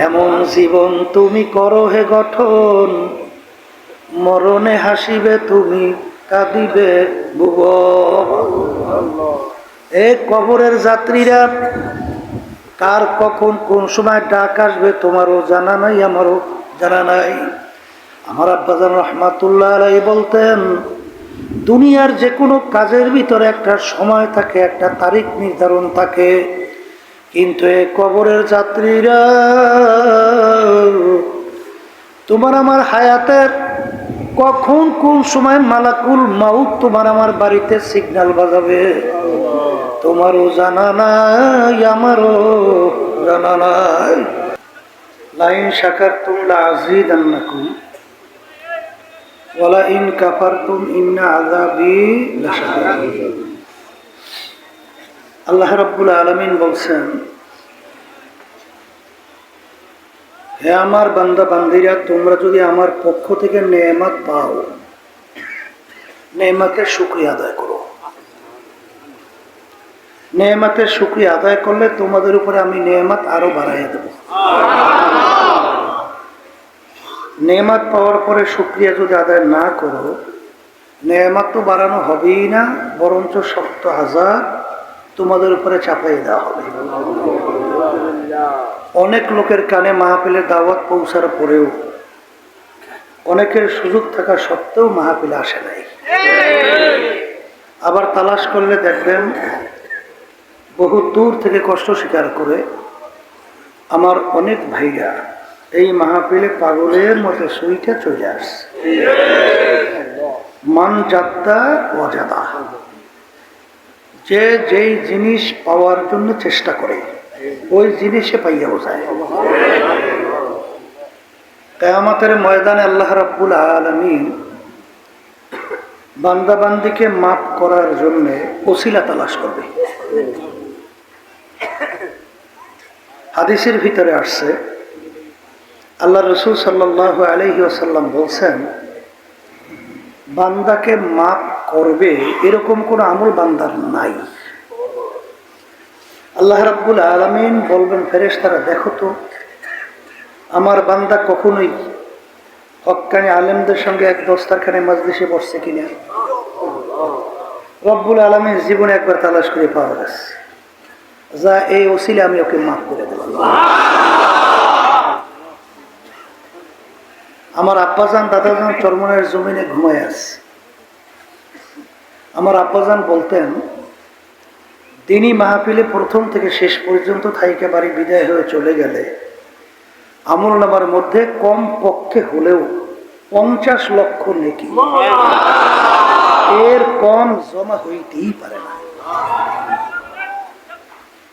এমন জীবন তুমি করো হে গঠন, মরণে হাসিবে তুমি কাঁদিবে ভুবন। এ কবরের যাত্রীরা, কার কখন কোন সময় ডাক আসবে তোমারও জানা নাই, আমারও জানা নাই। আমার আব্বাজান রহমাতুল্লাহ আলাইহি বলতেন, দুনিয়ার যে কোনো কাজের ভিতরে একটা সময় থাকে, একটা তারিখ নির্ধারণ থাকে, কিন্তু এই কবরের যাত্রীরা, তোমার আমার হায়াতের কখন কোন সময় মালাকুল মাউত তোমার আমার বাড়িতে সিগন্যাল বাজাবে তোমারও জানা নাই, আমারও জানা নাই। লাইন শাকারতুম লাযীদান্নাকুম ওয়ালা ইন কাফারতুম ইন্না আযাবি লাশাদীদ। আল্লাহ রাব্বুল আলামিন বলছেন, হে আমার বান্দা বান্দিরা, তোমরা যদি আমার পক্ষ থেকে নেয়ামত পাও, নেয়ামতের শুকরিয়া আদায় করো। নেয়ামতের শুকরিয়া আদায় করলে তোমাদের উপরে আমি নেয়ামত আরো বাড়াইয়া দেব। নেয়ামত পাওয়ার পরে শুকরিয়া যদি আদায় না করো, নেয়ামত তো বাড়ানো হবেই না, বরঞ্চ ৭০,০০০ তোমাদের উপরে চাপাই দেওয়া হবে। অনেক লোকের কানে মাহফিলের দাওয়াত পৌঁছার পরেও, অনেকের সুযোগ থাকা সত্ত্বেও মাহফিলে আসে নাই। আবার তালাশ করলে দেখবেন বহু দূর থেকে কষ্ট স্বীকার করে আমার অনেক ভাইরা এই মাহফিলে পাগলের মতো সুইটা চলে আসছে। মান যাত্রা ওয়াজাদা, যে যেই জিনিস পাওয়ার জন্য চেষ্টা করে ওই জিনিসে পাইয়াও যায়। কিয়ামতের ময়দানে আল্লাহ রাব্বুল আলামিন বান্দা বান্দিকে মাফ করার জন্য ওসিলা তালাশ করবে। হাদিসের ভিতরে আসছে, আল্লাহ রাসূল সাল্লাল্লাহু আলাইহি ওয়াসাল্লাম বলছেন, বান্দাকে মাফ করবে এরকম কোন আমল বান্দার নাই। আল্লাহ রাব্বুল আলামিন বলবেন, ফেরেশতারা দেখো তো আমার বান্দা কখনোই হক্কানি আলেমদের সঙ্গে এক দস্তারখানে মাজলিসে বসছে কিনা। রব্বুল আলামিন জীবনে একবার তালাশ করে পাওয়া গেছে, যা এই ওসিলা আমি ওকে মাফ করে দিলাম। আমার আব্বাজান দাদাজান চরমনের জমিনে ঘুমায় আছে। আমার আব্বাজান বলতেন, দিনই মাহফিলে প্রথম থেকে শেষ পর্যন্ত থাইকে বাড়ি বিদায় হয়ে চলে গেলে আমল নামার মধ্যে কম পক্ষে হলেও 50 লক্ষ নেকি, এর কম জমা হইতেই পারে না।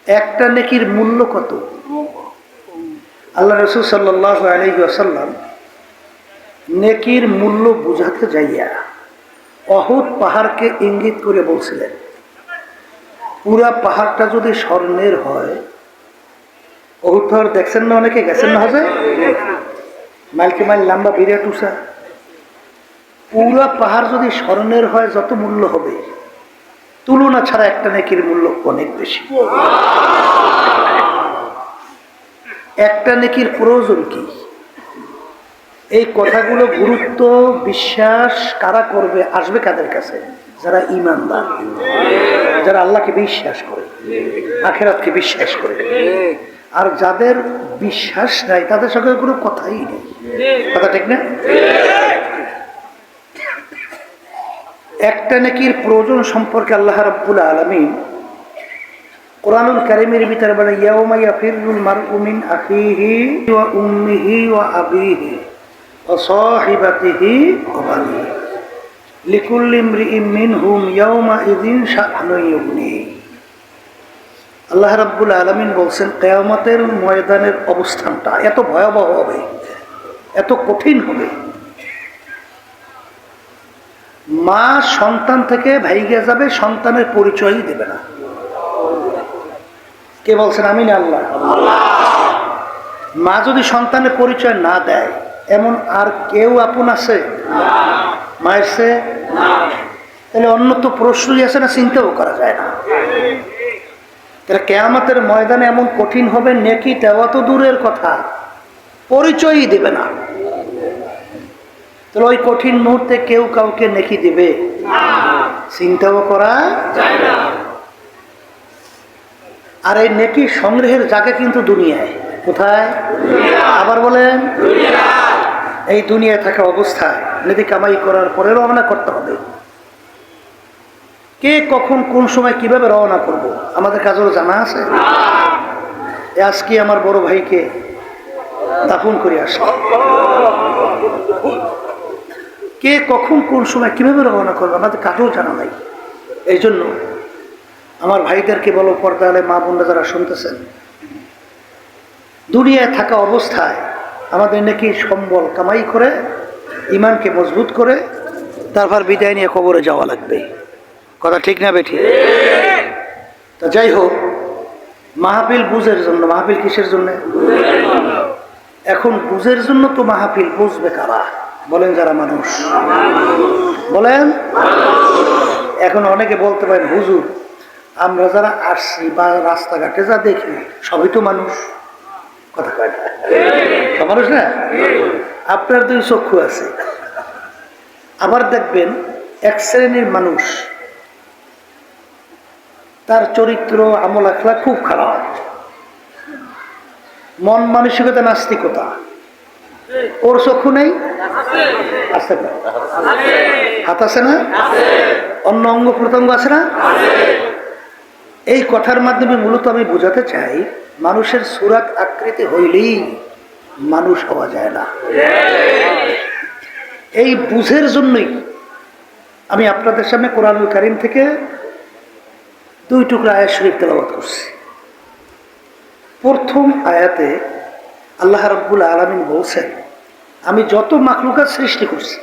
একটা নেকির মূল্য কত? আল্লাহ রাসূল সাল্লাল্লাহু আলাইহি ওয়াসাল্লাম নেকির মূল্য বুঝাতে যাইয়া অহুদ পাহাড়কে ইঙ্গিত করে বলছিলেন, পুরা পাহাড়টা যদি স্বর্ণের হয়, অহুদ পাহাড় দেখছেন না, অনেকে গেছেন না, হবে মাইলকে মাইল লম্বা বিরাট উঁচা, পুরা পাহাড় যদি স্বর্ণের হয় যত মূল্য হবে, তুলনা ছাড়া একটা নেকির মূল্য অনেক বেশি। একটা নেকির প্রয়োজন কি? এই কথাগুলো গুরুত্ব বিশ্বাস কারা করবে, আসবে কাদের কাছে? যারা ঈমানদার, যারা আল্লাহকে বিশ্বাস করে, আখিরাতকে বিশ্বাস করে। আর যাদের বিশ্বাস নাই তাদের সঙ্গে কোনো কথাই নেই। কথা ঠিক না? একটা নেকির প্রয়োজন সম্পর্কে আল্লাহ রাব্বুল আলামিন কোরআনুল কারীমের ভিতরে বলে, ইয়াউমা ইয়াফিরুল মারউ মিন আখিহি ওয়া উম্মিহি ওয়া আবিহি ওয়া সাহিবাতিহি ওয়া বানিহি লিকুল্লি ইমরিইন মিনহুম ইয়াউমা ইযিন শা'নুন ইউগনিহি। আল্লাহ রাব্বুল আলামিন বলছেন, কিয়ামতের ময়দানের অবস্থানটা এত ভয়াবহ হবে, এত কঠিন হবে, মা সন্তান থেকে ভাইগে যাবে, সন্তানের পরিচয়ই দেবে না। কে বলছেন? আমি না, আল্লাহ। মা যদি সন্তানের পরিচয় না দেয়, এমন আর কেউ আপন আছে মায়ের সে? তাহলে অন্য তো প্রশ্নই আছে না, চিন্তাও করা যায় না। তাহলে কিয়ামতের ময়দানে এমন কঠিন হবে, নেকি দেওয়া তো দূরের কথা, পরিচয়ই দেবে না। তাহলে ওই কঠিন মুহূর্তে কেউ কাউকে নেকি দেবে? চিন্তাও করা যায় না। আর এই নেকি সংগ্রহের জায়গা কিন্তু দুনিয়ায়। কোথায়? আবার বলেন, এই দুনিয়ায় থাকা অবস্থায় নেকি কামাই করার পরে রওনা করতে হবে। কে কখন কোন সময় কিভাবে রওনা করব আমাদের কাজেরও জানা আছে। আজকে আমার বড় ভাইকে দাফন করে আসে, কে কখন কোন সময় কিভাবে রওনা করবে আমাদের কাজেও জানা নাই। এই জন্য আমার ভাইদেরকে বলো, পর্দালে মা বোনরা যারা শুনতেছেন, দুনিয়ায় থাকা অবস্থায় আমাদের নাকি সম্বল কামাই করে ইমানকে মজবুত করে তারপর বিদায় নিয়ে কবরে যাওয়া লাগবে। কথা ঠিক না বেঠিক? তা যাই হোক, মাহফিল বুঝের জন্য। মাহফিল কিসের জন্য? এখন বুঝের জন্য তো মাহফিল। বুঝবে কারা? বলেন, যারা মানুষ। বলেন। এখন অনেকে বলতে পারেন, হুজুর আমরা যারা আসছি বা রাস্তাঘাটে যা দেখি সবই তো মানুষ। কথা কয় না? সব মানুষ না? আপনার দুই চক্ষু আছে। আবার দেখবেন এক শ্রেণীর মানুষ, তার চরিত্র আমল আখলাক খুব খারাপ, মন মানসিকতা নাস্তিকতা, ওর চক্ষু নেই? আছে না? হাত আছে না? অন্য অঙ্গ প্রত্যঙ্গ আছে না? এই কথার মাধ্যমে মূলত আমি বোঝাতে চাই, মানুষের সুরাত আকৃতি হইলেই মানুষ হওয়া যায় না। এই বুঝের জন্যই আমি আপনাদের সামনে কোরআনুল কারীম থেকে 2 টুকরা আয়াত শরীফ তেলাওয়াত করছি। প্রথম আয়াতে আল্লাহ রাব্বুল আলামিন বলছেন, আমি যত মাখলুকাত সৃষ্টি করছি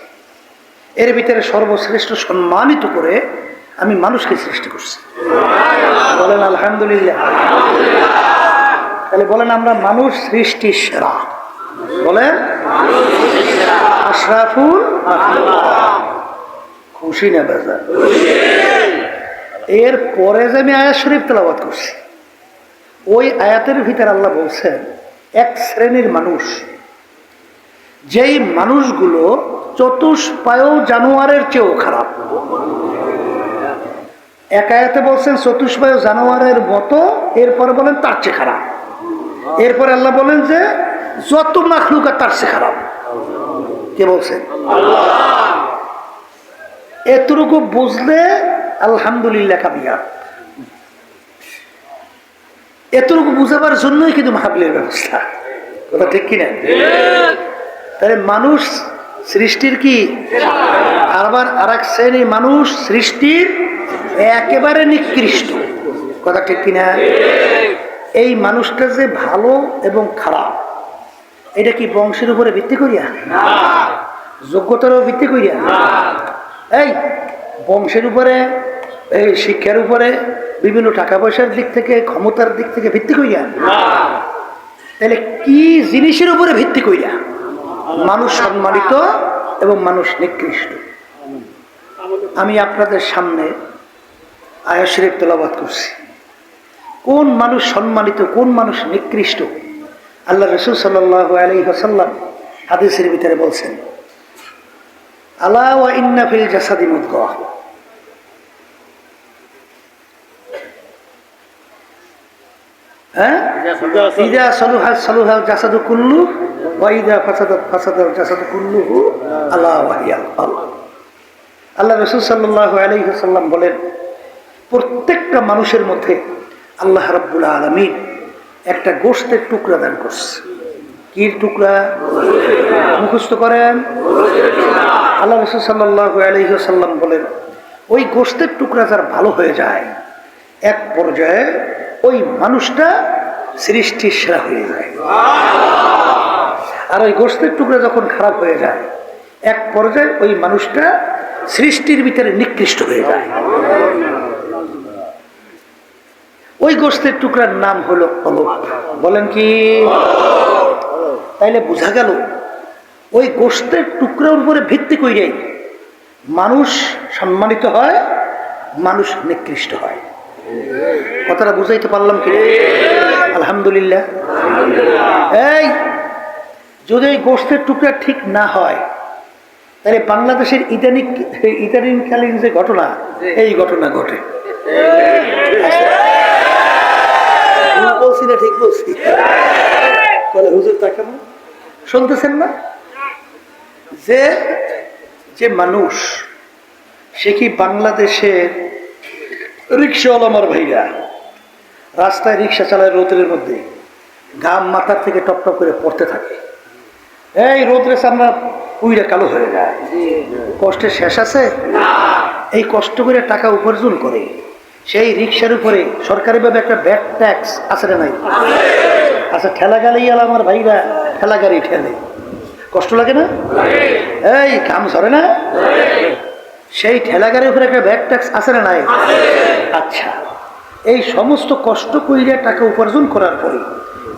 এর ভিতরে সর্বশ্রেষ্ঠ সম্মানিত করে আমি মানুষকে সৃষ্টি করছি। বলেন আলহামদুলিল্লাহ। তাহলে বলেন, আমরা মানুষ সৃষ্টির সেরা। বলেন আশরাফুল মাখলুকাত। খুশি না বেজার? এর পরে যে আমি আয়াত শরীফ তেলাওয়াত করছি, ওই আয়াতের ভিতরে আল্লাহ বলছেন, এক শ্রেণীর মানুষ, যেই মানুষগুলো চতুষ্পায় জানোয়ারের চেয়েও খারাপ। এক আয়াতে বলছেন চতুষ্পায় জানোয়ারের মতো, এরপরে বলেন তার চেয়ে খারাপ। এরপরে আল্লাহ বলেন যে যত মাখলুকাত তার চেয়ে খারাপ। কে বলছেন? এতটুকু বুঝলে আলহামদুলিল্লাহ কামিয়াব। এতটুকু বুঝাবার জন্যই কিন্তু মাহফিলের ব্যবস্থা। কথা ঠিক কিনা? তাহলে মানুষ সৃষ্টির কি? আবার আর এক শ্রেণীর মানুষ সৃষ্টির একেবারে নিকৃষ্ট। কথা ঠিক কিনা? এই মানুষটা যে ভালো এবং খারাপ, এটা কি বংশের উপরে ভিত্তি করিয়া? যোগ্যতারও ভিত্তি করিয়া? এই বংশের উপরে, এই শিক্ষার উপরে, বিভিন্ন টাকা পয়সার দিক থেকে, ক্ষমতার দিক থেকে ভিত্তি করিয়া? তাহলে কি জিনিসের উপরে ভিত্তি করিয়া মানুষ সম্মানিত এবং মানুষ নিকৃষ্ট? আমি আপনাদের সামনে আয়াত শরীফ তেলাওয়াত করছি। কোন মানুষ সম্মানিত, কোন মানুষ নিকৃষ্ট, আল্লাহ রাসূল সাল্লাল্লাহু আলাইহি ওয়াসাল্লাম হাদিসের ভিতরে বলছেন, আলা ওয়া ইন্না ফিল জাসাদি মুদগাহ। হ্যাঁ, ইযা সালুহা সালুহাল জাসাদু কুল্লু ওয়া ইযা ফাসাদাত ফাসাদাল জাসাদু কুল্লুহু আলা ওয়া হিয়াল কলব। আল্লাহ রাসূল সাল্লাল্লাহু আলাইহি ওয়াসাল্লাম বলেন, প্রত্যেকটা মানুষের মধ্যে আল্লাহ রাব্বুল আলামিন একটা গোশতের টুকরা দান করছে। কি টুকরা? মুখস্থ করেন। আল্লাহ রাসূল সাল্লাল্লাহু আলাইহি ওয়াসাল্লাম বলেন, ওই গোশতের টুকরা যার ভালো হয়ে যায়, এক পর্যায়ে ওই মানুষটা সৃষ্টির সেরা হয়ে যায়। আর ওই গোশতের টুকরা যখন খারাপ হয়ে যায়, এক পর্যায়ে ওই মানুষটা সৃষ্টির ভিতরে নিকৃষ্ট হয়ে যায়। ওই গোশতের টুকরার নাম হলো কলব। বলেন কি? তাইলে বোঝা গেল ওই গোশতের টুকরার উপরে ভিত্তি করেই মানুষ সম্মানিত হয়, মানুষ নিকৃষ্ট হয়। কথাটা বুঝাইতে পারলাম কি? আলহামদুলিল্লাহ। এই যদি এই গোষ্ঠের টুকরা ঠিক না হয়, তাহলে বাংলাদেশের ইদানিংকালীন যে ঘটনা, এই ঘটনা ঘটে। বলছি না ঠিক বলছি? বলে হুজুর তা কেমন শুনতেছেন না? যে যে মানুষ, সে কি বাংলাদেশের রিক্সাওয়ালা আমার ভাইরা রাস্তায় রিক্সা চালায় রোদের মধ্যে, ঘাম মাথার থেকে টপ টপ করে পড়তে থাকে, এই রোদ্রে আমরা পুইরা কালো হয়ে যায়, কষ্টের শেষ আছে? এই কষ্ট করে টাকা উপার্জন করে সেই রিক্সার উপরে সরকারিভাবে একটা ব্যাট ট্যাক্স আছে না নাই? আচ্ছা, ঠেলা গাড়ি আমার ভাইরা ঠেলা গাড়ি ঠেলে, কষ্ট লাগে না? এই ঘাম ঝরে না? সেই ঠেলা গাড়ির উপরে একটা ব্যাট ট্যাক্স আছে না নাই? আচ্ছা, এই সমস্ত কষ্ট কইরা টাকা উপার্জন করার পরে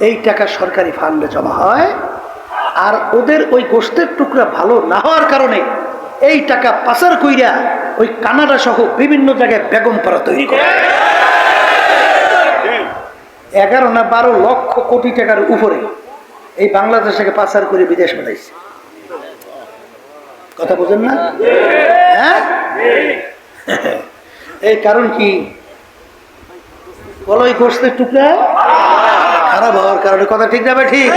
এই টাকা সরকারি ফান্ডে জমা হয়, আর ওদের ওই গোষ্ঠের টুকরা ভালো না হওয়ার কারণে এই টাকা পাচার কইরা ওই কানাডা সহ বিভিন্ন জায়গায় বেগম পাড়া তৈরি করে 11 না 12 লক্ষ কোটি টাকার উপরে এই বাংলাদেশ থেকে পাচার করে বিদেশ পাঠাইছে। কথা বোঝেন না? হ্যাঁ, এই কারণ কি? বলো, ওই গোষ্ঠের টুকরা খারাপ হওয়ার কারণে। কথা ঠিক যাবে? ঠিক।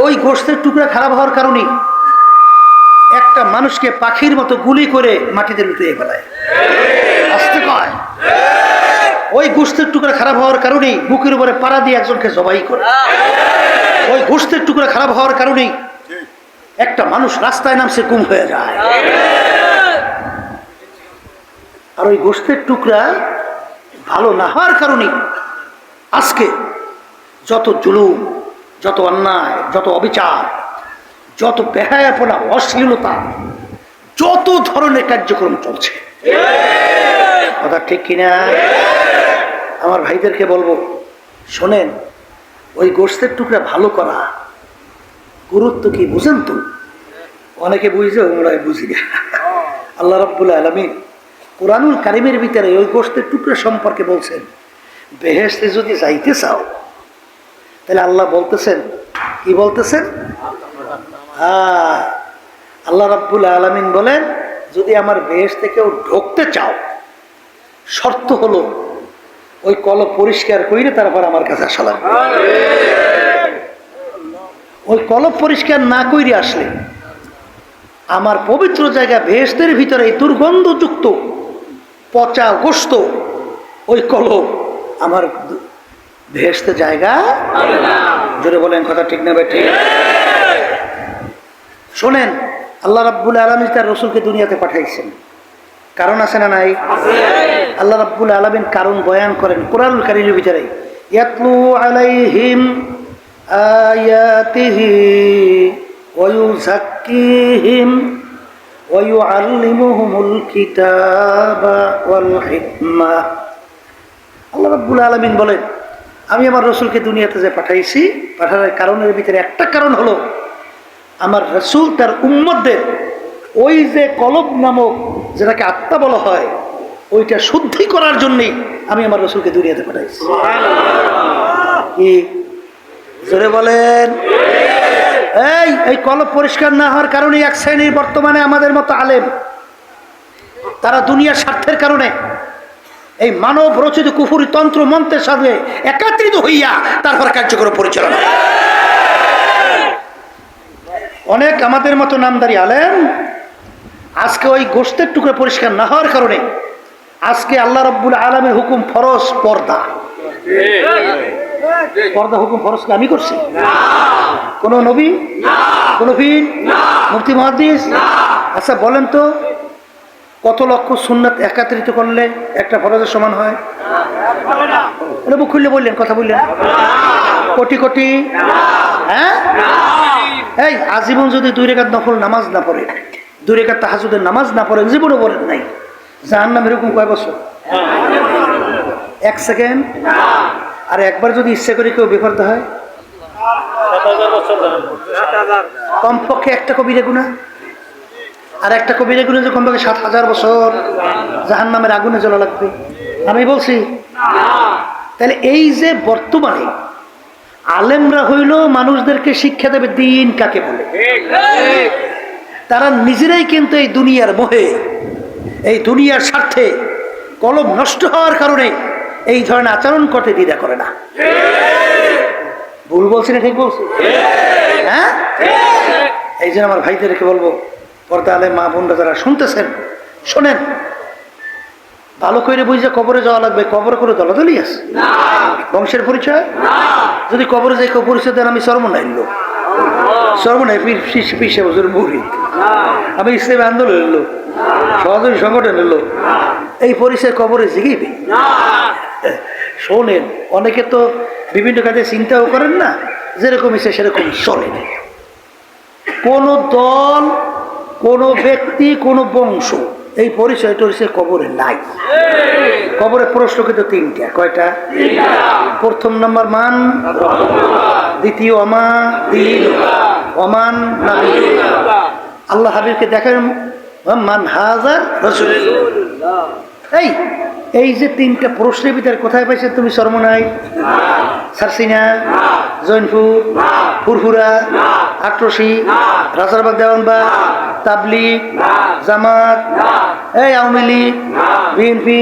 ওই গোষ্ঠের টুকরা খারাপ হওয়ার কারণে একটা মানুষকে পাখির মতো গুলি করে মাটিতে লুটিয়ে ফেলায়, আসতে কয়। ওই গোষ্ঠের টুকরা খারাপ হওয়ার কারণেই বুকের উপরে পাড়া দিয়ে একজনকে জবাই করে। ওই গোষ্ঠের টুকরা খারাপ হওয়ার কারণেই একটা মানুষ রাস্তায় নামছে গুম হয়ে যায়। আর ওই গোষ্ঠের টুকরা ভালো না হওয়ার কারণে আজকে যত জুলুম, যত অন্যায়, যত অবিচার, যত বেহায়াপনা, অশ্লীলতা, যত ধরনের কার্যক্রম চলছে। কথা ঠিক কিনা? আমার ভাইদেরকে বলবো, শোনেন, ওই গোষ্ঠের টুকরা ভালো করা গুরুত্ব কি বুঝেন তো? অনেকে বুঝছে, ওরা বুঝি না। আল্লাহ রাব্বুল আলামিন কুরআনুল কারীমের ভিতরে ওই গোষ্ঠের টুকরা সম্পর্কে বলছেন, বেহেশতে যদি যাইতে চাও, তাহলে আল্লাহ বলতেছেন, কি বলতেছেন? আল্লাহ রাব্বুল আলামিন বলেন, যদি আমার বেহেশতে কেউ ঢুকতে চাও, শর্ত হলো ওই কলব পরিষ্কার কইরে তারপর আমার কাছে আসা লাগবে। ওই কলব পরিষ্কার না কইরে আসলে আমার পবিত্র জায়গা বেহেশতের ভিতরে এই দুর্গন্ধযুক্ত পচা গোশত, ওই কলব আমার বেহেশতের জায়গা। জোরে বলেন, কথা ঠিক না? ঠিক। শোনেন, আল্লাহ রাব্বুল আলামিন তার রাসূলকে দুনিয়াতে পাঠাইছেন, কারণ আছে না নাই? আল্লাহ রাব্বুল আলামিন কারণ বয়ান করেন কুরআনুল কারীমের ভিতরে, ইয়াতলু আলাইহিম আয়াতিহি ওয়া ইউযাক্কিহিম ওয়া ইউআল্লিমুহুমুল কিতাবা ওয়াল হিকমাহ। আল্লাহ রাব্বুল আলামিন বলেন, আমি আমার রাসূলকে দুনিয়াতে যে পাঠাইছি, পাঠানোর কারণের ভিতরে একটা কারণ হলো আমার রাসূল তার উম্মতদের ওই যে কলব নামক, যেটাকে আত্মা বলা হয়, ওইটা শুদ্ধি করার জন্যই আমি আমার রাসূলকে দুনিয়াতে পাঠাইছি। কি জোরে বলেন? এই কলব পরিষ্কার না হওয়ার কারণে এক শ্রেণীর বর্তমানে আমাদের মতো আলেম, তারা দুনিয়ার স্বার্থের কারণে এই মানব রচিত কুফরি তন্ত্র মন্ত্রের সাথে একত্রিত হইয়া তারপর কার্যক্রম পরিচালনা। অনেক আমাদের মতো নামদারি আলেম আজকে ওই গোশতের টুকরা পরিষ্কার না হওয়ার কারণে আজকে আল্লাহ রাব্বুল আলামিনের হুকুম ফরজ পর্দা। পর্দা হুকুম ফরজ আমি করছি? কোন নবী? কোন পীর? মুফতি মুহাদ্দিস? আচ্ছা বলেন তো, কত লক্ষ সুন্নাত একত্রিত করলে একটা ফরজের সমান হয়? বুক খুললে বললেন, কথা বললেন, কোটি কোটি। হ্যাঁ, এই আজীবন যদি 2 রাকাত নফল নামাজ না পড়ে, 2 রাকাত তাহাজ্জুদের নামাজ না পড়ে, জীবনে পড়েন নাই, জাহান্নাম এরকম কয় বছর? 1 সেকেন্ড। আর একবার যদি ইচ্ছা করে কেউ বেপরদা হয়, কমপক্ষে একটা কবিরা গুনাহ, আর একটা কবিরা গুনাহ যে কমপক্ষে 7000 বছর জাহান্নামের আগুনে জ্বলা লাগবে। আমি বলছি তাহলে এই যে বর্তমানে আলেমরা হইল মানুষদেরকে শিক্ষা দেবে দিন কাকে বলে। তারা নিজেরাই কিন্তু এই দুনিয়ার মোহে, এই দুনিয়ার স্বার্থে কলম নষ্ট হওয়ার কারণে এই ধরনের আচরণ করতে দ্বিধা করে না। ভুল বলছি না ঠিক বলছি? হ্যাঁ, এই জন্য আমার ভাইদেরকে বলবো, পর্দা আলেম মা বোনরা যারা শুনতেছেন, শোনেন, ভালো করে বুঝে কবরে যাওয়া লাগবে। কবরে করে দলাদলি আছে? বংশের পরিচয়? যদি কবরে যাই কেউ পরিচয় দেন আমি সর্বনাইল লোক, সর্বনাই পিসে বছর মুড়ি, আমি ইসলামী আন্দোলনের লোক, সহযোগী সংগঠনের লোক, এই পরিচয় কবরে জিগিবে? শোনেন, অনেকে তো বিভিন্ন কাজে চিন্তাও করেন না, যেরকম ইচ্ছে সেরকম চলেন। কোন দল, কোন ব্যক্তি, কোন বংশ এই পরিচয় টরিচয় কবরে নাই। কবরে প্রশ্ন কিন্তু তিনটা। কয়টা? প্রথম নম্বর মান, দ্বিতীয় অমা দিন, অমান নাবি। আল্লাহ হাবিবকে দেখেন মান হাজার রাসূলুল্লাহ। এই যে তিনটা প্রশ্নের ভিতরে কোথায় পাইছে তুমি? চরমনাই, সারসিনা, জৈনপুর, ফুরফুরা, আটরশি, রাজারবাগ, দেওয়ানবাগ, তাবলিগ, জামাত, এই আওয়ামী লীগ, বিএনপি,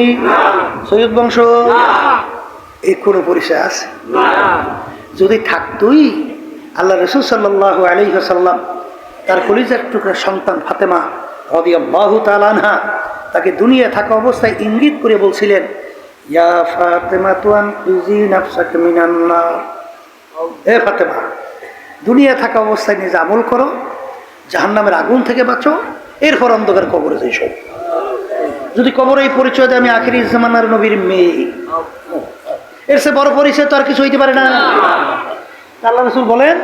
সৈয়দ বংশ, এই কোনো পরিচয় আছে? যদি থাকতোই, আল্লাহ রাসূল সাল্লাল্লাহু আলাইহি ওয়াসাল্লাম তার কলিজার টুকরা সন্তান ফাতেমা রাদিয়াল্লাহু তাআলা আনহা তাকে দুনিয়া থাকা অবস্থায় ইঙ্গিত করে বলছিলেন, ইয়া ফাতেমা তুনজি নাফসাকা মিনান নার। হে ফাতেমা, দুনিয়া থাকা অবস্থায় নিজে আমল করো, জাহান্নামের আগুন থেকে বাঁচো, এরপর অন্ধকার কবরে যাইস। যদি কবরে এই পরিচয় দেয় আমি আখিরি জামানার নবীর মেয়ে, এর চেয়ে বড় পরিচয় তো আর কিছু হইতে পারে না। আল্লাহ রাসূল বলেন,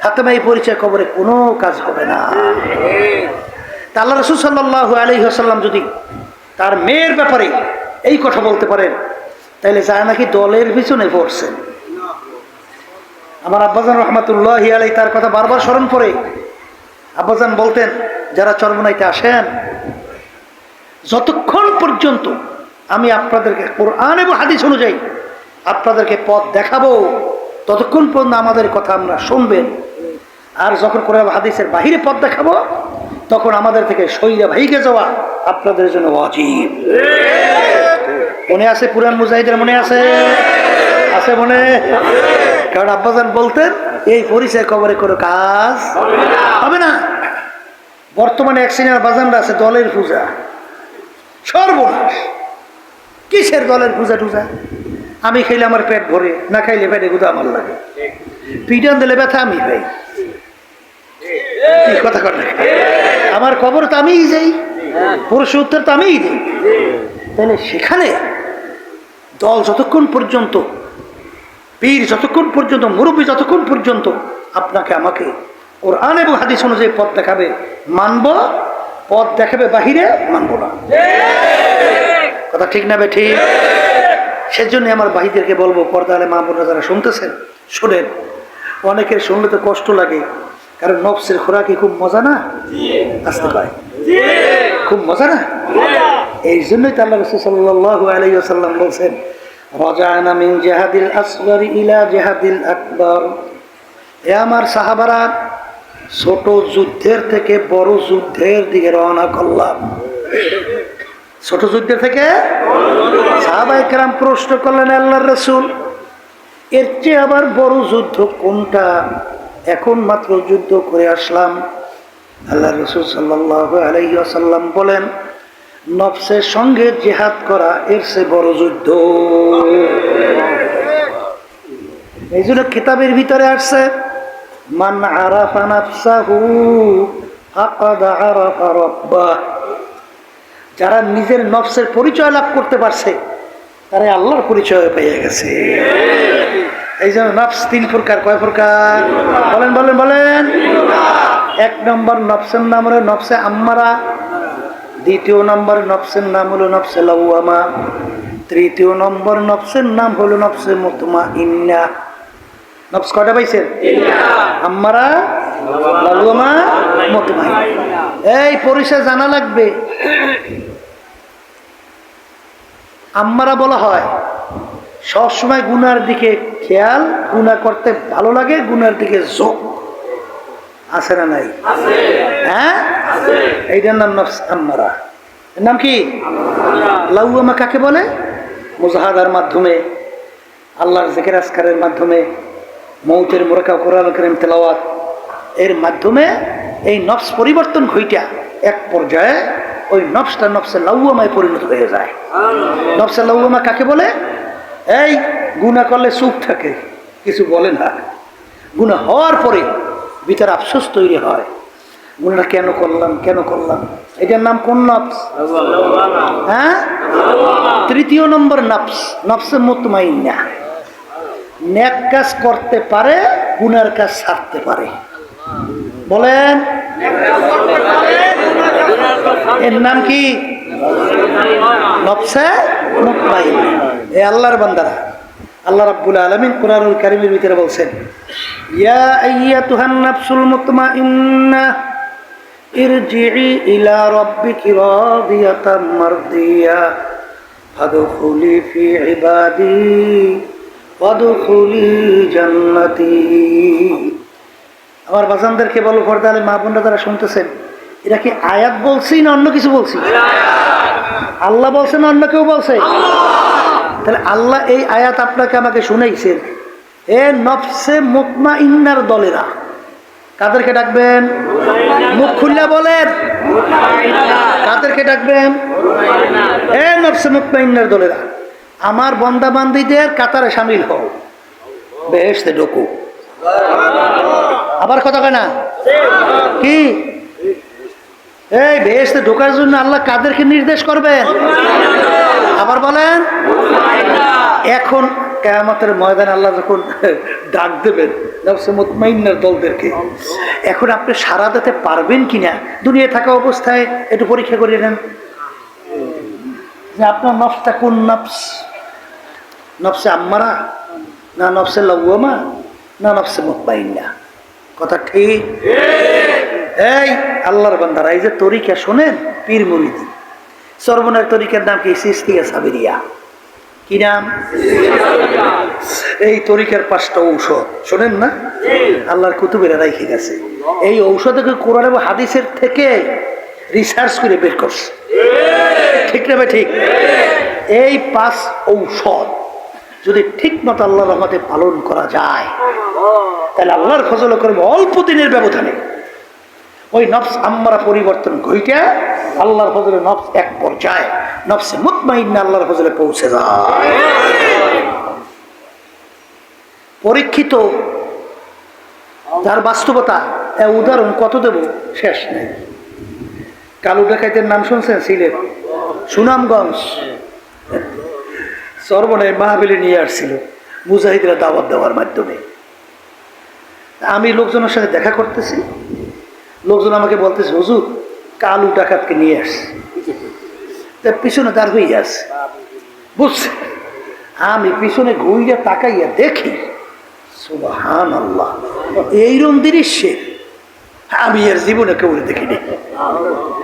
ফাতেমা এই পরিচয় কবরে কোনো কাজ হবে না। আল্লাহ রাসূল সাল্লাল্লাহু আলাইহি ওয়াসাল্লাম যদি তার মেয়ের ব্যাপারে এই কথা বলতে পারেন, তাহলে যায় নাকি দলের পিছনে পড়ছেন। আমার আব্বাজান রহমাতুল্লাহি আলাইহি তার কথা বারবার স্মরণ করে আব্বাজান বলতেন, যারা চরমনাইতে আসেন, যতক্ষণ পর্যন্ত আমি আপনাদেরকে কোরআন এবং হাদিস অনুযায়ী আপনাদেরকে পথ দেখাবো, ততক্ষণ পর্যন্ত আমাদের কথা আমরা শুনবেন। আর যখন কোরআন হাদিসের বাহিরে পথ দেখাবো, তখন আমাদের থেকে সইরা ভাইকে যাওয়া আপনাদের জন্য ওয়াজিব। মনে আছে? পুরান মুজাহিদের মনে আছে? আছে মনে? কারণ আব্বাজান বলতেন, এই পরিচয় কবরে কোনো কাজ হবে না। বর্তমানে এক শ্রেণীর বাজানরা আছে দলের পূজা। সর্বনাশ! কিসের দলের পূজা টুজা? আমি খাইলে আমার পেট ভরে, না খাইলে পেটে গুদা আমার লাগে, পিটান দিলে ব্যথা আমি পাই। কথা কর না, আমার কবর তো আমিই যাই, পুরুষ উত্তর তো আমিই দিই। তাহলে সেখানে দল যতক্ষণ পর্যন্ত, পীর যতক্ষণ পর্যন্ত, মুরব্বী যতক্ষণ পর্যন্ত আপনাকে আমাকে কোরআন এবং হাদিস অনুযায়ী পথ দেখাবে, মানব। পথ দেখাবে বাহিরে, মানব না। কথা ঠিক না ঠিক? সেজন্য আমার ভাইদেরকে বলবো, পর্দা আলে মা বোনরা যারা শুনতেছেন, শোনেন। অনেকের শুনলে তো কষ্ট লাগে, কারণ নফসের খোরাকি খুব মজা না? আসতে পারে, খুব মজা না? এই জন্যই তো আল্লাহ রাসূল সাল্লাল্লাহু আলাইহি ওয়াসাল্লাম বলছেন, রাজানা মিন জিহাদিল আসগর ইলা জিহাদিল আকবার। এ আমার সাহাবারা, ছোট যুদ্ধের থেকে বড় যুদ্ধের দিকে রওনা করলাম। ছোট যুদ্ধের থেকে সাহাবায়ে কেরাম প্রশ্ন করলেন, আল্লাহর রাসূল, এর চেয়ে আবার বড় যুদ্ধ কোনটা? এখন মাত্র যুদ্ধ করে আসলাম। আল্লাহর রাসূল সাল্লাল্লাহু আলাইহি ওয়াসাল্লাম বলেন, নফসের সঙ্গে জিহাদ করা এর চেয়ে বড় যুদ্ধ। এই জন্য কিতাবের ভিতরে আসছে, মান আরাফা নাফসাহু ফাকাদ আরাফা রাব্বাহ। যারা নিজের নফসের পরিচয় লাভ করতে পারছে, তারা আল্লাহর পরিচয় পেয়ে গেছে। এই জন্য নফস তিন প্রকার। কয় প্রকার? বলেন বলেন বলেন। এক নম্বর নফসের নাম হলো নফসে আম্মারা, দ্বিতীয় নম্বর নফসের নাম হলো নফসে লাওয়ামা, তৃতীয় নম্বর নফসের নাম হলো নফসে মুতমাইন্না। নফস কয়টা পাইছেন? আম্মারা, লাওয়ামা, মুতমাইন্না। এই পরিচয় জানা লাগবে। আম্মারা বলা হয় সবসময় গুনার দিকে খেয়াল, গুনাহ করতে ভালো লাগে, গুনার দিকে ঝোঁক আছে না নাই? হ্যাঁ, এইটার নাম নফস আম্মারা। এর নাম কি? লাউয়ামা কাকে বলে? মুজাহাদার মাধ্যমে, আল্লাহর জিকির আজকারের মাধ্যমে, মৌতের মুরাকাব, কোরআন কারীম তেলাওয়াত এর মাধ্যমে এই নফস পরিবর্তন ঘইটা এক পর্যায়ে ওই নফসটা নফসে লাউয়ামায় পরিণত হয়ে যায়। নফসে লাউয়ামা কাকে বলে? এই গুনাহ করলে চুপ থাকে, কিছু বলে না। গুনাহ হওয়ার পরে ভিতরে আফসোস তৈরি হয়, গুনাহটা কেন করলাম, কেন করলাম। এটার নাম কোন নফস? হ্যাঁ, তৃতীয় নম্বর নফস, নফসে মুতমাইন্না। নেক কাজ করতে পারে, গুনার কাজ ছাড়তে পারে। বলেন, এর নাম কি? নফসে মুতমাইন্না। এ আল্লাহর বান্দারা, আল্লাহ রাব্বুল আলামিন কোরআনুল কারীমের ভিতরে বলছেন, ইয়া আইয়াতুহান নাফসুল মুতমাইন্নাহ ইরজিই ইলা রাব্বিকি রাদিয়াতাম মারদিয়া ফাদখুলি ফি ইবাদি ওয়াদখুলি জান্নাতি। আমার বাজানদেরকে বলো, পর্দালে মা বোনরা যারা শুনতেছেন, এটা কি আয়াত বলছি না অন্য কিছু বলছি? আল্লাহ বলছে না অন্য কেউ বলছে? তাহলে আল্লাহ এই আয়াত আপনাকে আমাকে শুনাইছেন। এ নফসে মুতমাইন্নার দলেরা, কাদেরকে ডাকবেন? মুখ খুললা বলেন, কাদেরকে ডাকবেন? এ নফসে মুতমাইন্নার দলেরা, আমার বান্দা বান্দীদের কাতারে শামিল হও, বেহেশতে ঢোকো। আবার কথা কয় না কি? এই বেহেশতে ঢোকার জন্য আল্লাহ কাদেরকে নির্দেশ করবেন? আবার বলেন। এখন কিয়ামতের ময়দানে আল্লাহ যখন ডাক দেবেন নফসে মুতমাইন্নার দলদেরকে, এখন আপনি সাড়া দিতে পারবেন কিনা দুনিয়ায় থাকা অবস্থায় একটু পরীক্ষা করে নেন যে আপনার নফসটা কোন নফস, নফসে আম্মারা না নফসে লাওয়ামা না নফসে মুতমাইন্না। কথা ঠিক? এই আল্লাহর বান্দারা, এই যে তরিকা শোনেন, পীর মুরিদি সর্বনের তরিকার নাম কি? চিশতিয়া সাবিরিয়া। কি নাম? এই তরিকার 5টা ঔষধ শোনেন না, আল্লাহর কুতুবেরা রাইখে গেছে। এই ঔষধকে কোরআন এবং হাদিসের থেকে রিসার্চ করে বের করছে, ঠিক না? ঠিক। এই 5 ঔষধ যদি ঠিক মতো আল্লাহর রহমতে পালন করা যায়, তাহলে আল্লাহর ফজল করবে অল্প দিনের ব্যবধানে ওই নফস আম্মারা পরিবর্তন ঘইটা আল্লাহর ফজলে নফস এক পর্যায়ে নফসে মুতমাইন্না আল্লাহর ফজলে পৌঁছে যায়। পরীক্ষিত যার বাস্তবতা, উদাহরণ কত দেব শেষ নেই। কালু ডাকাইতের নাম শুনছেন? সিলেট সুনামগঞ্জ সর্বনায় মাহফিলে নিয়ে আসছিল মুজাহিদরা দাওয়াত দেওয়ার মাধ্যমে। আমি লোকজনের সাথে দেখা করতেছি, লোকজন আমাকে বলতেছে, হুজুর কালু ডাকাতকে নিয়ে আসছে, তার পিছনে দাঁড় হয়ে আছে, বুঝছে? আমি পিছনে ঘুরিয়া তাকাইয়া দেখি, সুবহানাল্লাহ, এইরকম দৃশ্যে আমি এর জীবনে কেউ দেখিনি।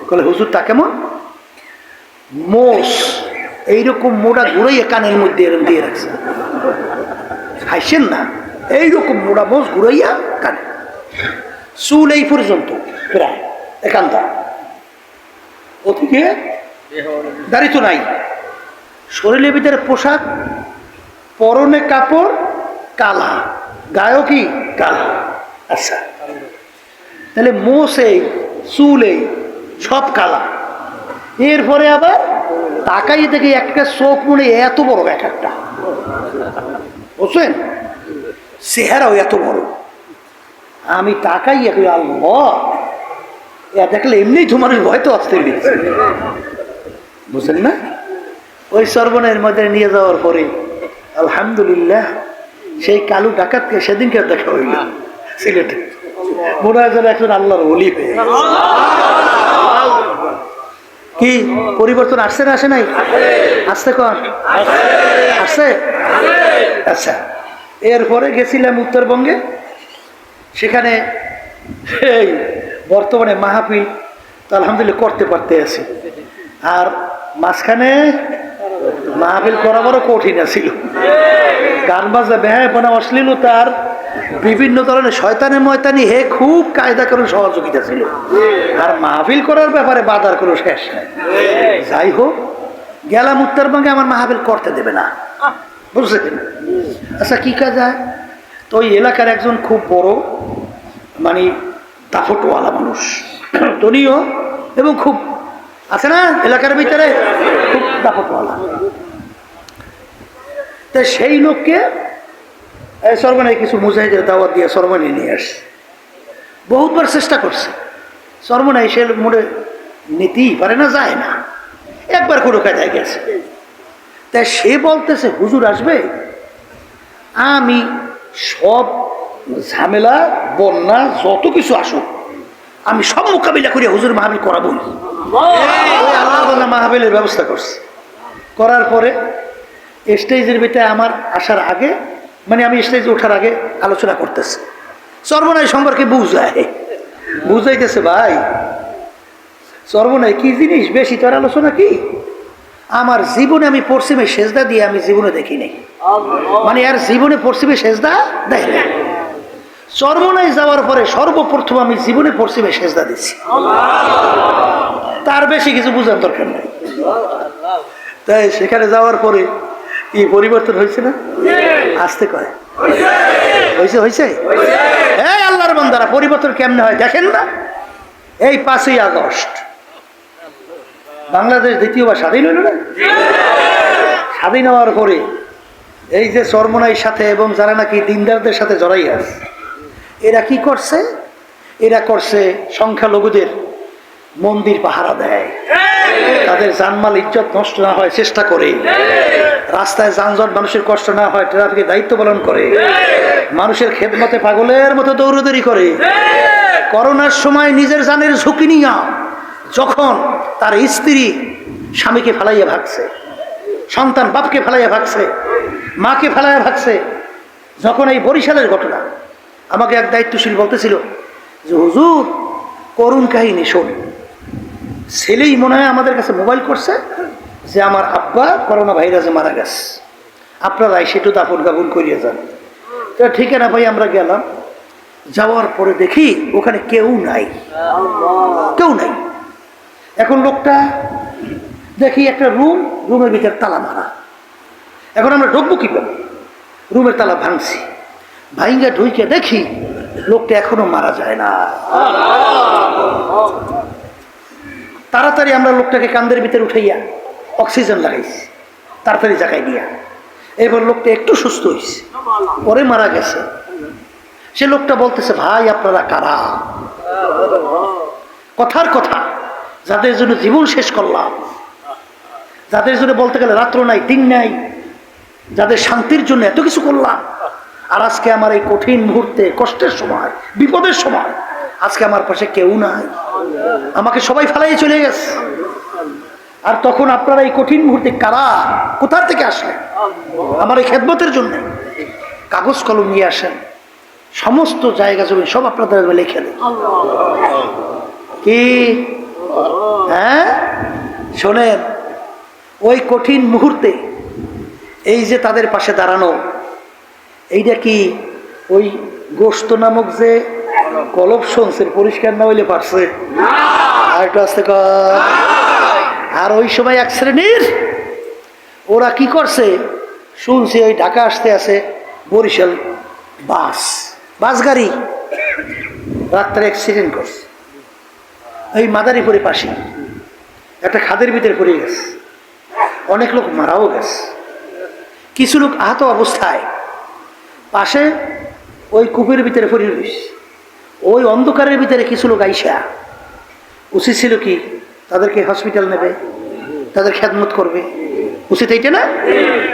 বলে, হুজুর তা কেমন? মোষ এইরকম মোড়া ঘুরাইয়া কানের মধ্যে এরম দিয়ে রাখছে, হাসেন না, এইরকম মোড়া মোষ ঘুরাইয়া কানে, চুল এই পর্যন্ত প্রায় একান্তা, ওদিকে দাড়ি তো নাই, শরীরের ভিতরে পোশাক, পরনে কাপড় কালা, গায়েও কি কালা। আচ্ছা, তাহলে মোষ এই, চুল এই, সব কালা। এরপরে আবার তাকাই দেখি একটা চোখ মনে এত বড়, এক একটা, বুঝছেন? চেহারাও এত বড়। আমি তাকাই আল্লাহ, দেখলে এমনি তোমার ভয় তো আসতে, বুঝলেন না? ওই সর্বনের মধ্যে নিয়ে যাওয়ার পরে আলহামদুলিল্লাহ সেই কালু ডাকাতকে সেদিনকে দেখা হইল সিলেটে। মনে হয় যেন একজন আল্লাহর ওলি পেয়ে। কি পরিবর্তন আসছে না আসে নাই? আসছে, কন আসছে? আচ্ছা, এরপরে গেছিলাম উত্তরবঙ্গে, সেখানে এই বর্তমানে মাহফিল তো আলহামদুলিল্লাহ করতে পারতে আছি। আর মাঝখানে মাহফিল করা বড় কঠিন ছিল। গান বাজনা বেহায়াপনা অশ্লীলতা আর বিভিন্ন ধরনের শয়তানি ময়তানি হে খুব কায়দা করে সহযোগিতা ছিল। আর মাহফিল করার ব্যাপারে বাধার কোনো শেষ নাই। যাই হোক, গেলাম উত্তরবঙ্গে, আমার মাহফিল করতে দেবে না, বুঝলেন? আচ্ছা কি কাজ হয়? তো ওই এলাকার একজন খুব বড় মানে দাফটওয়ালা মানুষ, ধনীও এবং খুব আছে না এলাকার ভিতরে খুব দাফটওয়ালা। তো সেই লোককে সরবনাই কিছু মুজাহিদের দাওয়াত দিয়ে সরবনাই নিয়ে আসে। বহুতবার চেষ্টা করছে, সরবনাই সে মোড়ে নিতেই পারে না, যায় না। একবার কোনো কাজে গেছে, তাই সে বলতেছে হুজুর আসবে, আমি সব ঝামেলা বন্যা যত কিছু আসুক আমি সব মোকাবিলা করে হুজুর মাহফিল করাবই। আল্লাহ মাহফিলের ব্যবস্থা করছে। করার পরে স্টেজের ভিতরে আমার আসার আগে, মানে আমি স্টেজে ওঠার আগে আলোচনা করতেছি, সর্বনাই সম্পর্কে বুঝাইতেছে, ভাই সর্বনাই কি জিনিস, বেশি তোর আলোচনা কি? আমার জীবনে আমি পশ্চিমে সেজদা দিয়ে আমি জীবনে দেখি নাই, মানে আর জীবনে পশ্চিমে সেজদা দেয় না। সর্বনাই যাওয়ার পরে সর্বপ্রথম আমি জীবনে পশ্চিমে সেজদা দিচ্ছি, তার বেশি কিছু বুঝার দরকার নেই। তাই সেখানে যাওয়ার পরে কি পরিবর্তন হয়েছে না? আসতে কয় হয়েছে হয়েছে। এই আল্লাহর বান্দারা, পরিবর্তন কেমনে হয় দেখেন না? এই 5ই আগস্ট বাংলাদেশ দ্বিতীয়বার স্বাধীন হইল না? স্বাধীন হওয়ার পরে এই যে চরমনাইয়ের সাথে এবং যারা নাকি দিনদারদের সাথে জড়াই আছে, এরা কি করছে? এরা করছে সংখ্যালঘুদের মন্দির পাহারা দেয়, তাদের জানমাল ইজ্জত নষ্ট না হয় চেষ্টা করে, রাস্তায় যানজট মানুষের কষ্ট না হয় ট্রাফিকের দায়িত্ব পালন করে, মানুষের খেদমতে পাগলের মতো দৌড়দৌড়ি করে। করোনার সময় নিজের জানের ঝুঁকি নিয়া যখন তার স্ত্রী স্বামীকে ফেলাইয়া ভাগছে, সন্তান বাপকে ফেলাইয়া ভাগছে, মাকে ফেলাইয়া ভাগছে, যখন এই বরিশালের ঘটনা, আমাকে এক দায়িত্বশীল বলতেছিল যে হুজুর করুণ কাহিনী শোন। ছেলেই মনে হয় আমাদের কাছে মোবাইল করছে যে আমার আব্বা করোনা ভাইরাসে মারা গেছে, আপনারা সেটু দাফন কাফন করিয়ে যান। তো ঠিক না ভাই, আমরা গেলাম। যাওয়ার পরে দেখি ওখানে কেউ নাই, কেউ নাই। এখন লোকটা দেখি একটা রুমের ভিতরে তালা মারা। এখন আমরা ঢুকবো কিভাবে? রুমের তালা ভাঙছি, ভাইঙ্গা ঢুইকে দেখি লোকটা এখনো মারা যায় না। তাড়াতাড়ি আমরা লোকটাকে কান্দের ভিতরে উঠাইয়া অক্সিজেন লাগাইছি, তাড়াতাড়ি জায়গায় নিয়ে। এবার লোকটা একটু সুস্থ হয়েছে, পরে মারা গেছে। সে লোকটা বলতেছে, ভাই আপনারা কারা? কথার কথা, যাদের জন্য জীবন শেষ করলাম, যাদের জন্য বলতে গেলে রাত্র নাই দিন নাই, যাদের শান্তির জন্য এত কিছু করলাম, আর আজকে আমার এই কঠিন মুহূর্তে, কষ্টের সময়, বিপদের সময় আজকে আমার পাশে কেউ নাই, আমাকে সবাই ফেলাই চলে গেছে। আর তখন আপনারা এই কঠিন মুহূর্তে কারা, কোথা থেকে আসলেন আমার এই খেদমতের জন্য? কাগজ কলম নিয়ে আসেন, সমস্ত জায়গা জমি সব আপনাদের লিখে দেন। কি হ্যাঁ শোনেন, ওই কঠিন মুহূর্তে এই যে তাদের পাশে দাঁড়ানো, এইটা কি ওই গোস্ত নামক যে কলব শুনছে পরিষ্কার না হইলে পারছে? আর একটু আসতে কর। আর ওই সময় এক শ্রেণীর ওরা কি করছে শুনছি, ওই ঢাকা আসতে আছে বরিশাল বাস গাড়ি, রাত্রে অ্যাক্সিডেন্ট করছে। এই মাদারীপুরের পাশে একটা খাদের ভিতরে পড়ে গেছে, অনেক লোক মারাও গেছে, কিছু লোক আহত অবস্থায় পাশে ওই কূপের ভিতরে পড়ে রয়েছে। ওই অন্ধকারের ভিতরে কিছু লোক আইসা, উচিত ছিল কি তাদেরকে হসপিটাল নেবে, তাদের খেদমত করবে, উচিত এইটা না?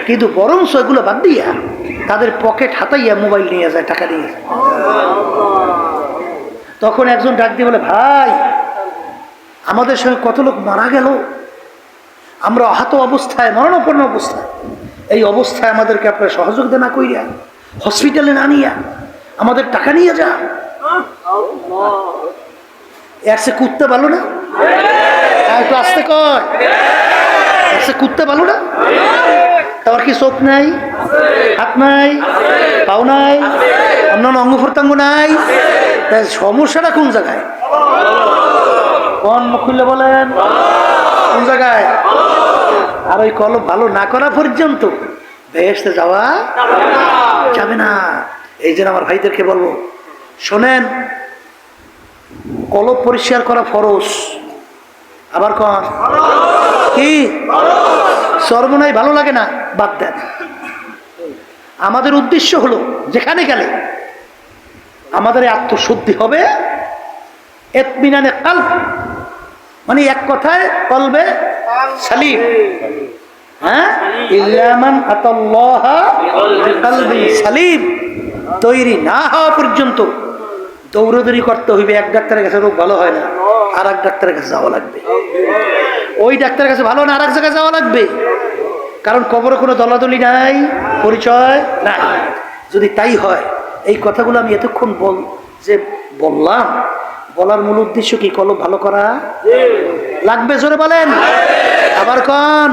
কিন্তু বরং এগুলো বাদ দিয়া তাদের পকেট হাতাইয়া মোবাইল নিয়ে যায়, টাকা নিয়ে যায়। তখন একজন ডাক দিয়ে বলে, ভাই আমাদের সঙ্গে কত লোক মারা গেল, আমরা আহত অবস্থায়, মরণাপন্ন অবস্থায়, এই অবস্থায় আমাদেরকে আপনারা সহযোগিতা না কইরা হসপিটালে না নিয়া আমাদের টাকা নিয়ে যা। এর সে কুত্তে ভালো না? একটু আসতে কয়। আচ্ছা কুত্তে ভালো না? তোমার কি চোখ নাই, হাত নাই, পাও নাই, অন্যান্য অঙ্গ প্রত্যঙ্গ নাই? সমস্যাটা কোন জায়গায়? কোন মুখ খুললে বলেন কোন জায়গায়? আর ওই কলব ভালো না করা পর্যন্ত বেহেশতে যাওয়া যাবে না। এই জন্য আমার ভাইদেরকে বলবো, শোনেন, কলব পরিষ্কার করা ফরজ। আবার কন কি? সর্বনাই ভালো লাগে না, বাদ দেন। আমাদের উদ্দেশ্য হলো যেখানে গেলে আমাদের আত্মশুদ্ধি হবে, ইতমিনানে কলব, মানে এক কথায় কলবে সালিম। হ্যাঁ, ইল্লা মান আতাল্লাহ বিকলবিন সালিম তৈরি না হওয়া পর্যন্ত দৌড়দৌড়ি করতে হইবে। এক ডাক্তারের কাছে রোগ ভালো হয় না, আর এক ডাক্তারের কাছে যাওয়া লাগবে। ওই ডাক্তারের কাছে ভালো না, আর এক জায়গায় যাওয়া লাগবে। কারণ কবরে কোনো দলাদলি নাই, পরিচয় নাই। যদি তাই হয়, এই কথাগুলো আমি এতক্ষণ বললাম, বলার মূল উদ্দেশ্য কি? কলব ভালো করা লাগবে। জোরে বলেন, আবার কন।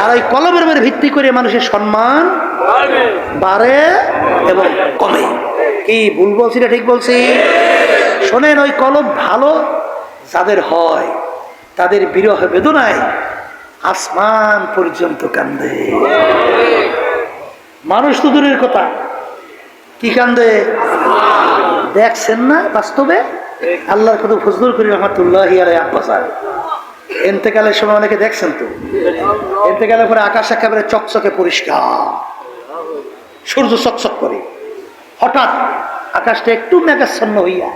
আর ওই কলবের উপর ভিত্তি করে মানুষের সম্মান বাড়ে এবং কমে। কি ভুল বলছি না ঠিক বলছি? শোনেন, ওই কলব ভালো যাদের হয় তাদের বিরহ বেদনায় আসমান পর্যন্ত কান্দে। মানুষ তো দূরের কথা, কি কান্দে দেখছেন না বাস্তবে? আল্লাহর কত ফজলুল করিম রহমাতুল্লাহি আলাইহি আব্বাস এতেকালের সময় অনেকে দেখছেন তো, এতেকালের পরে আকাশ একেবারে চকচকে পরিষ্কার, সূর্য চকচক করে। হঠাৎ আকাশটা একটু মেঘাচ্ছন্ন হইয়া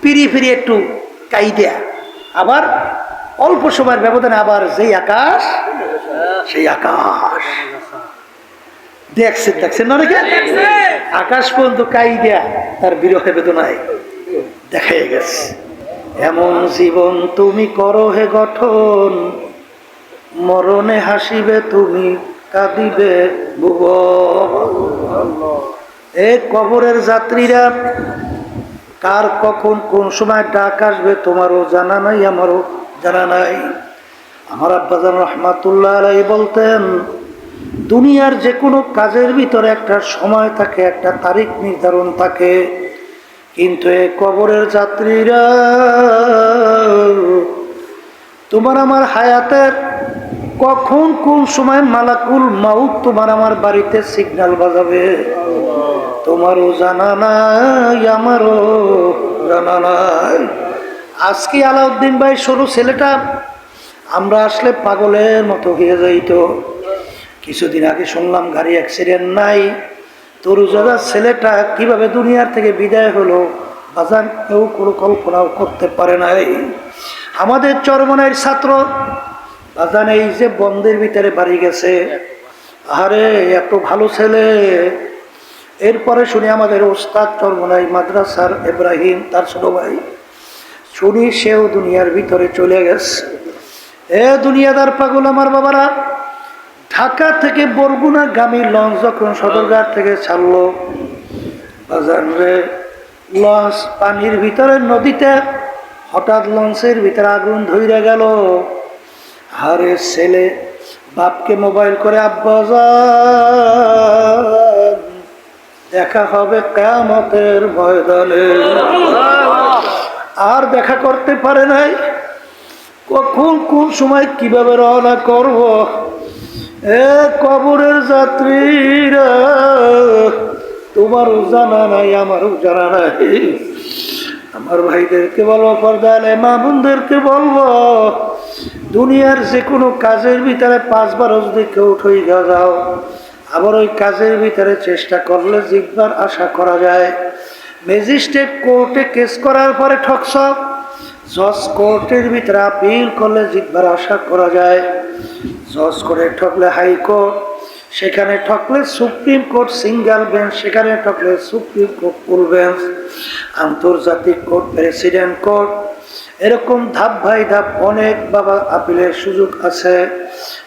পিড়ি ফিরি একটু কাইদেয়া, আবার অল্প সময়ের ব্যবধানে আবার যেই আকাশ সেই আকাশ দেখছেন না অনেকে? আকাশ পর্যন্ত কাইদেয়া তার বিরহে বেদনায় দেখাই গেছে। এমন জীবন তুমি করো হে গঠন, মরণে হাসিবে তুমি কাঁদিবে ভুবন। এ কবরের যাত্রীরা, কার কখন কোন সময় ডাক আসবে তোমারও জানা নাই, আমারও জানা নাই। আমার আব্বাজান রহমাতুল্লাহ আলাইহি বলতেন, দুনিয়ার যে কোনো কাজের ভিতরে একটা সময় থাকে, একটা তারিখ নির্ধারণ থাকে, কিন্তু এ কবরের যাত্রীরা তোমার আমার হায়াতের কখন কোন সময় মালাকুল মাউত তোমার আমার বাড়িতে সিগন্যাল বাজাবে তোমারও জানা নাই, আমারও জানা নাই। আজকে আলাউদ্দিন ভাই সরু ছেলেটা আমরা আসলে পাগলের মতো হয়ে যাইত। কিছুদিন আগে শুনলাম গাড়ি অ্যাক্সিডেন্ট নাই, তরুজাদার ছেলেটা কিভাবে দুনিয়ার থেকে বিদায় হলো, বাজান কেউ কোনো কল্পনাও করতে পারে নাই। আমাদের চরমনাইয়ের ছাত্র বাজান এই যে বন্ধের ভিতরে বাড়ি গেছে, আরে এত ভালো ছেলে। এরপরে শুনি আমাদের ওস্তাদ চরমনাই মাদ্রাসার ইব্রাহিম, তার ছোট ভাই, শুনি সেও দুনিয়ার ভিতরে চলে গেছে। এ দুনিয়াদার পাগল আমার বাবারা, ঢাকা থেকে বরগুনা গামী লঞ্চ যখন সদরঘাট থেকে ছাড়লো, বাজান রে লঞ্চ পানির ভিতরে নদীতে, হঠাৎ লঞ্চের ভিতরে আগুন ধরে গেল। আরে ছেলে বাপকে মোবাইল করে, আব্বা যান দেখা হবে কিয়ামতের ময়দানে। আর দেখা করতে পারে নাই, কখন কোন সময় কিভাবে রওনা করব। এ কবরের যাত্রীরা, তোমারও জানা নাই, আমারও জানা নাই। আমার ভাইদেরকে বলবো, পর্দালে মা বোনদেরকে বলবো, দুনিয়ার যে কোনো কাজের ভিতরে 5 বার যদি কেউ উঠে যাও, আবার ওই কাজের ভিতরে চেষ্টা করলে জিতবার আশা করা যায়। ম্যাজিস্ট্রেট কোর্টে কেস করার পরে ঠকছ, জজ কোর্টের ভিতরে আপিল করলে জিতবার আশা করা যায়। জজ কোর্টে ঠকলে হাইকোর্ট, সেখানে ঠকলে সুপ্রিম কোর্ট সিঙ্গেল বেঞ্চ, সেখানে ঠকলে সুপ্রিম কোর্ট ফুল বেঞ্চ, আন্তর্জাতিক কোর্ট প্রেসিডেন্ট কোর্ট, এরকম ধাপ ভাই ধাপ অনেক বাবা আপিলের সুযোগ আছে।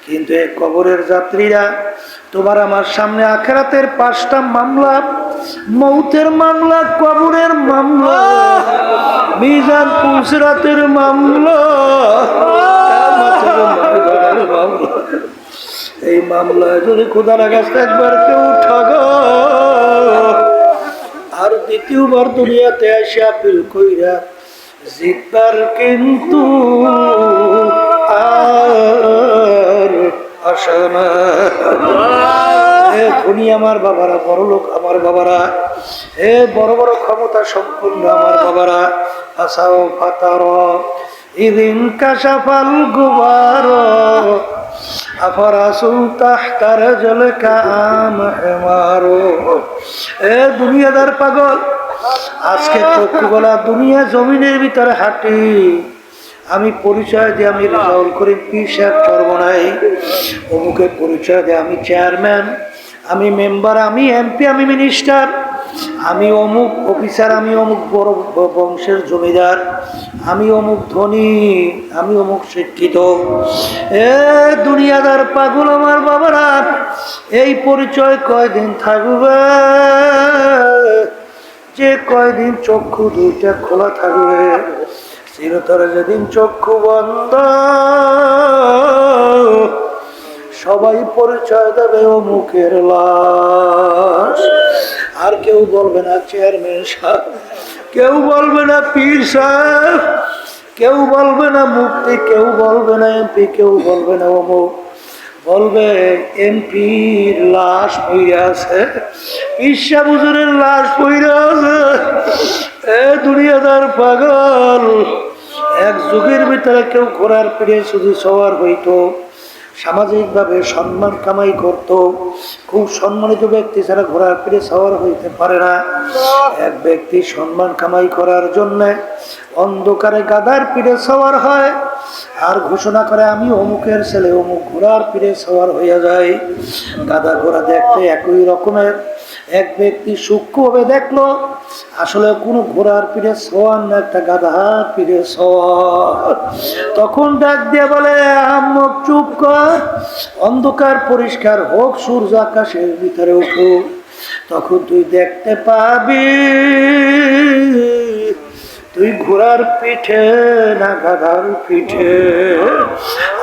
কিন্তু এই কবরের যাত্রীরা, তোমার আমার সামনে আখেরাতের 5টা মামলা, মৌতের মামলা, কবরের মামলা, মিজান পুলসিরাতের মামলা, কিয়ামতের মামলা। এই মামলায় যদি খোদার কাছে একবার কেউ ঠগো আর দ্বিতীয়বার দুনিয়াতে এসে আপিল কইরা জিতবার কিন্তু আর আসে না। ধনী আমার বাবারা, বড় লোক আমার বাবারা, বড় বড় ক্ষমতা সম্পন্ন আমার বাবারা, আসাও ফাতার ইদিন কাশাফাল গুবার আফরাসু তাহতার জল কাম হেমারো। দুনিয়াদার পাগল, আজকে চক্ষু বলা দুনিয়া জমিনের ভিতরে হাঁটি। আমি পরিচয় দিয়ে আমি রেজাউল করিম পীর সাহেব চরমনাই, অমুকে পরিচয় দিয়ে আমি চেয়ারম্যান, আমি মেম্বার, আমি এমপি, আমি মিনিস্টার, আমি অমুক অফিসার, আমি অমুক বড় বংশের জমিদার, আমি অমুক ধনী, আমি অমুক শিক্ষিত। দুনিয়াদার পাগল আমার বাবারা, এই পরিচয় কয়দিন থাকবে? যে কয়দিন চক্ষু দুইটা খোলা থাকবে, চিরতরে যেদিন চক্ষু বন্ধ সবাই পরিচয় দেবে অমুকের লাশ। আর কেউ বলবে না চেয়ারম্যান সাহেব, কেউ বলবে না পীর সাহেব, কেউ বলবে না মুফতি, কেউ বলবে না এমপি, কেউ বলবে না অমুক, বলবে এমপির লাশ পইরা আছে, পীর সাহেব হুজুরের লাশ পইরা আছে। দুনিয়াদার পাগল, এক যুগের ভিতরে কেউ ঘোড়ার পিঠে শুধু সওয়ার হইতো, সামাজিকভাবে সম্মান কামাই করত, খুব সম্মানিত ব্যক্তি ছাড়া ঘোড়ার পিঠে সওয়ার হইতে পারে না। এক ব্যক্তি সম্মান কামাই করার জন্য অন্ধকারে গাধার পিঠে সওয়ার হয় আর ঘোষণা করে আমি অমুকের ছেলে, অমুক ঘোড়ার পিঠে সওয়ার হইয়া যায়। গাধা ঘোড়া দেখতে একই রকমের, এক ব্যক্তি সূক্ষ্মভাবে দেখলো আসলে কোনো ঘোড়ার পিঠে সওয়ার না, একটা গাধার পিঠে সওয়ার। তখন ডাক দিয়ে বলে আহম্মক চুপ কর, অন্ধকার পরিষ্কার হোক, সূর্য আকাশের ভিতরে উঠুক, তখন তুই দেখতে পাবি তুই ঘোড়ার পিঠে না গাধার পিঠে।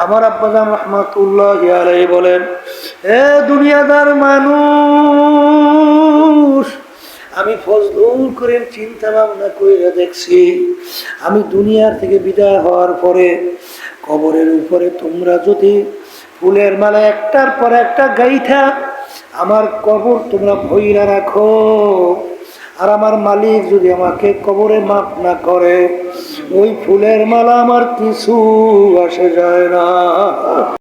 আমার আব্বাজান রহমাতুল্লাহ আলাইহি বলেন, দুনিয়াদার মানুষ, আমি ফজলুল করিম চিন্তা ভাবনা করে দেখছি, আমি দুনিয়ার থেকে বিদায় হওয়ার পরে কবরের উপরে তোমরা যদি ফুলের মালা একটার পর একটা গাইথা আমার কবর তোমরা ভইরা রাখো, আর আমার মালিক যদি আমাকে কবরে মাফ না করে, ওই ফুলের মালা আমার কিছু আসে যায় না।